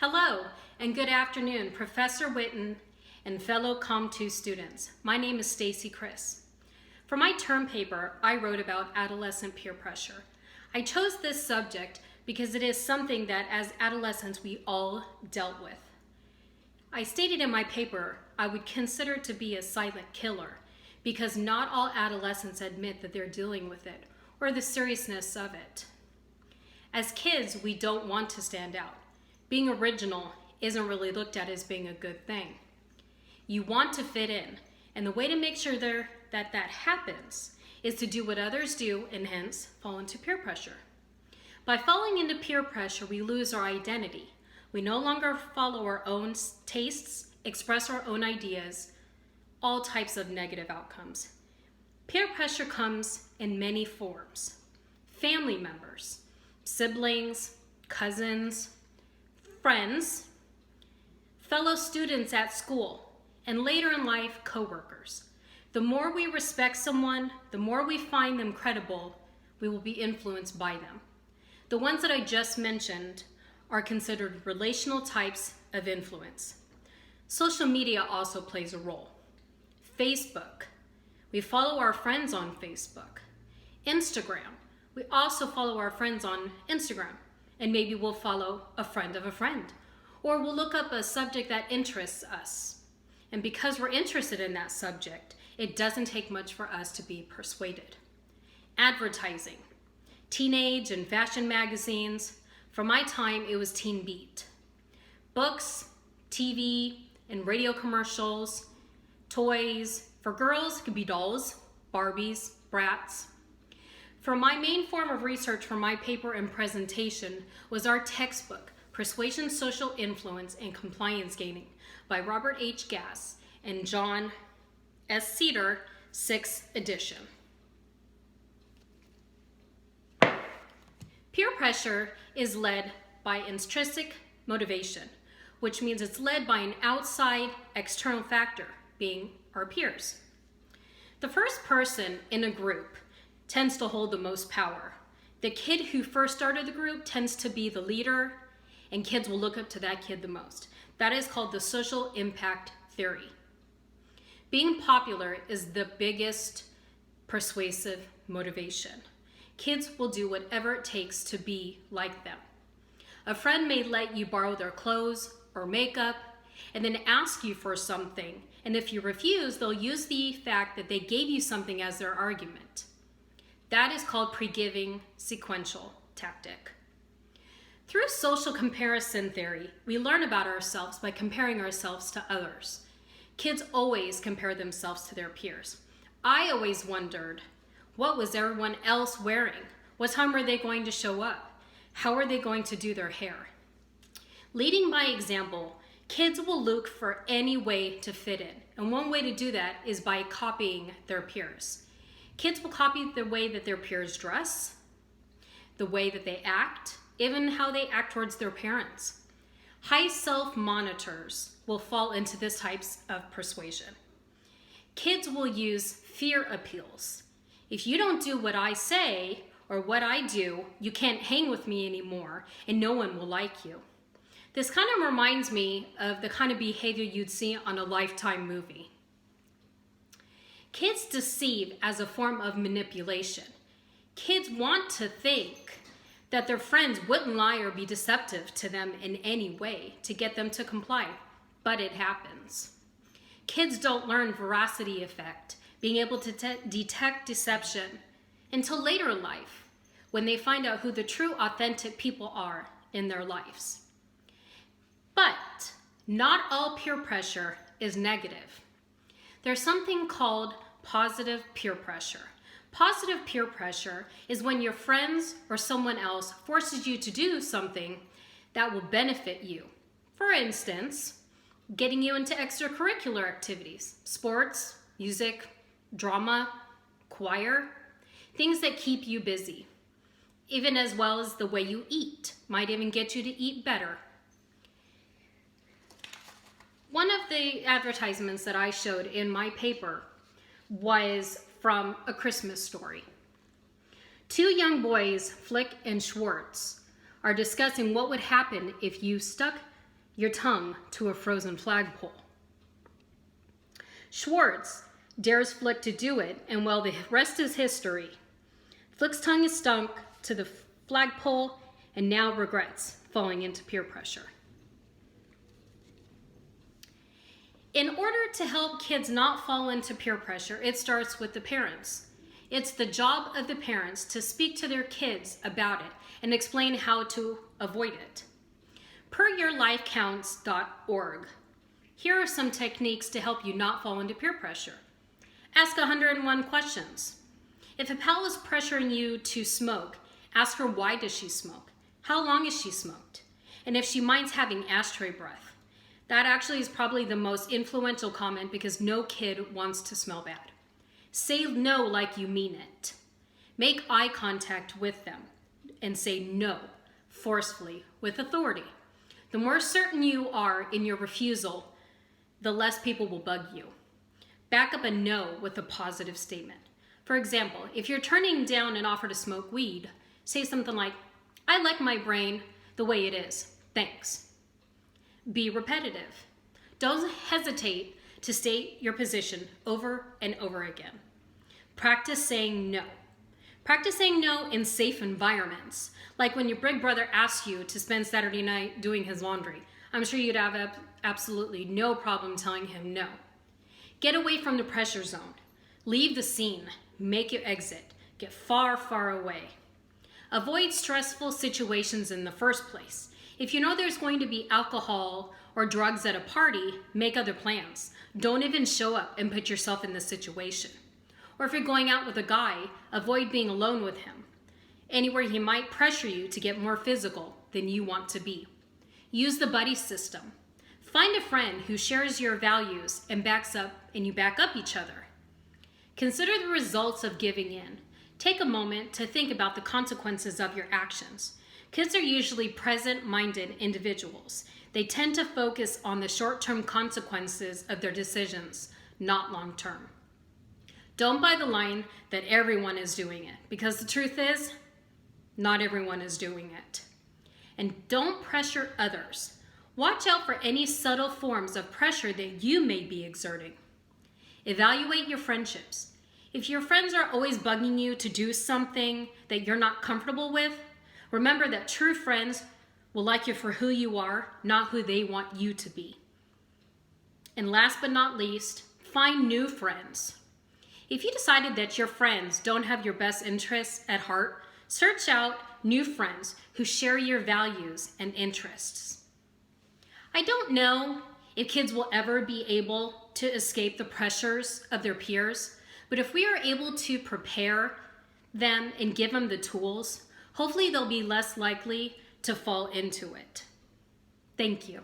Hello and good afternoon, Professor Witten and fellow Com2 students. My name is Stacy Chris. For my term paper, I wrote about adolescent peer pressure. I chose this subject because it is something that as adolescents we all dealt with. I stated in my paper I would consider it to be a silent killer because not all adolescents admit that they're dealing with it or the seriousness of it. As kids, we don't want to stand out. Being original isn't really looked at as being a good thing. You want to fit in, and the way to make sure that happens is to do what others do and hence fall into peer pressure. By falling into peer pressure, we lose our identity. We no longer follow our own tastes, express our own ideas, all types of negative outcomes. Peer pressure comes in many forms. Family members, siblings, cousins, friends, fellow students at school, and later in life, coworkers. The more we respect someone, the more we find them credible, we will be influenced by them. The ones that I just mentioned are considered relational types of influence. Social media also plays a role. Facebook, we follow our friends on Facebook. Instagram, we also follow our friends on Instagram. And maybe we'll follow a friend of a friend. Or we'll look up a subject that interests us. And because we're interested in that subject, it doesn't take much for us to be persuaded. Advertising. Teenage and fashion magazines. For my time, it was Teen Beat. Books, TV, and radio commercials. Toys. For girls, it could be dolls, Barbies, Brats. For my main form of research for my paper and presentation was our textbook, Persuasion, Social Influence, and Compliance Gaining by Robert H. Gass and John S. Cedar, 6th edition. Peer pressure is led by intrinsic motivation, which means it's led by an outside external factor, being our peers. The first person in a group tends to hold the most power. The kid who first started the group tends to be the leader, and kids will look up to that kid the most. That is called the social impact theory. Being popular is the biggest persuasive motivation. Kids will do whatever it takes to be like them. A friend may let you borrow their clothes or makeup and then ask you for something, and if you refuse, they'll use the fact that they gave you something as their argument. That is called pre-giving sequential tactic. Through social comparison theory, we learn about ourselves by comparing ourselves to others. Kids always compare themselves to their peers. I always wondered, what was everyone else wearing? What time were they going to show up? How are they going to do their hair? Leading by example, kids will look for any way to fit in. And one way to do that is by copying their peers. Kids will copy the way that their peers dress, the way that they act, even how they act towards their parents. High self-monitors will fall into this type of persuasion. Kids will use fear appeals. If you don't do what I say or what I do, you can't hang with me anymore and no one will like you. This kind of reminds me of the kind of behavior you'd see on a Lifetime movie. Kids deceive as a form of manipulation. Kids want to think that their friends wouldn't lie or be deceptive to them in any way to get them to comply, but it happens. Kids don't learn veracity effect, being able to detect deception, until later in life, when they find out who the true, authentic people are in their lives. But not all peer pressure is negative. There's something called positive peer pressure. Positive peer pressure is when your friends or someone else forces you to do something that will benefit you. For instance, getting you into extracurricular activities, sports, music, drama, choir, things that keep you busy, even as well as the way you eat, might even get you to eat better. One of the advertisements that I showed in my paper was from A Christmas Story. Two young boys, Flick and Schwartz, are discussing what would happen if you stuck your tongue to a frozen flagpole. Schwartz dares Flick to do it, and well, the rest is history. Flick's tongue is stunk to the flagpole and now regrets falling into peer pressure. In order to help kids not fall into peer pressure, it starts with the parents. It's the job of the parents to speak to their kids about it and explain how to avoid it. PerYourLifeCounts.org. Here are some techniques to help you not fall into peer pressure. Ask 101 questions. If a pal is pressuring you to smoke, ask her why does she smoke? How long has she smoked? And if she minds having ashtray breath. That actually is probably the most influential comment because no kid wants to smell bad. Say no like you mean it. Make eye contact with them and say no forcefully with authority. The more certain you are in your refusal, the less people will bug you. Back up a no with a positive statement. For example, if you're turning down an offer to smoke weed, say something like, I like my brain the way it is, thanks. Be repetitive. Don't hesitate to state your position over and over again. Practice saying no. Practice saying no in safe environments, like when your big brother asks you to spend Saturday night doing his laundry. I'm sure you'd have absolutely no problem telling him no. Get away from the pressure zone. Leave the scene. Make your exit. Get far, far away. Avoid stressful situations in the first place. If you know there's going to be alcohol or drugs at a party, make other plans. Don't even show up and put yourself in the situation. Or if you're going out with a guy, avoid being alone with him. Anywhere he might pressure you to get more physical than you want to be. Use the buddy system. Find a friend who shares your values and you back up each other. Consider the results of giving in. Take a moment to think about the consequences of your actions. Kids are usually present-minded individuals. They tend to focus on the short-term consequences of their decisions, not long-term. Don't buy the line that everyone is doing it, because the truth is, not everyone is doing it. And don't pressure others. Watch out for any subtle forms of pressure that you may be exerting. Evaluate your friendships. If your friends are always bugging you to do something that you're not comfortable with, remember that true friends will like you for who you are, not who they want you to be. And last but not least, find new friends. If you decided that your friends don't have your best interests at heart, search out new friends who share your values and interests. I don't know if kids will ever be able to escape the pressures of their peers, but if we are able to prepare them and give them the tools, hopefully they'll be less likely to fall into it. Thank you.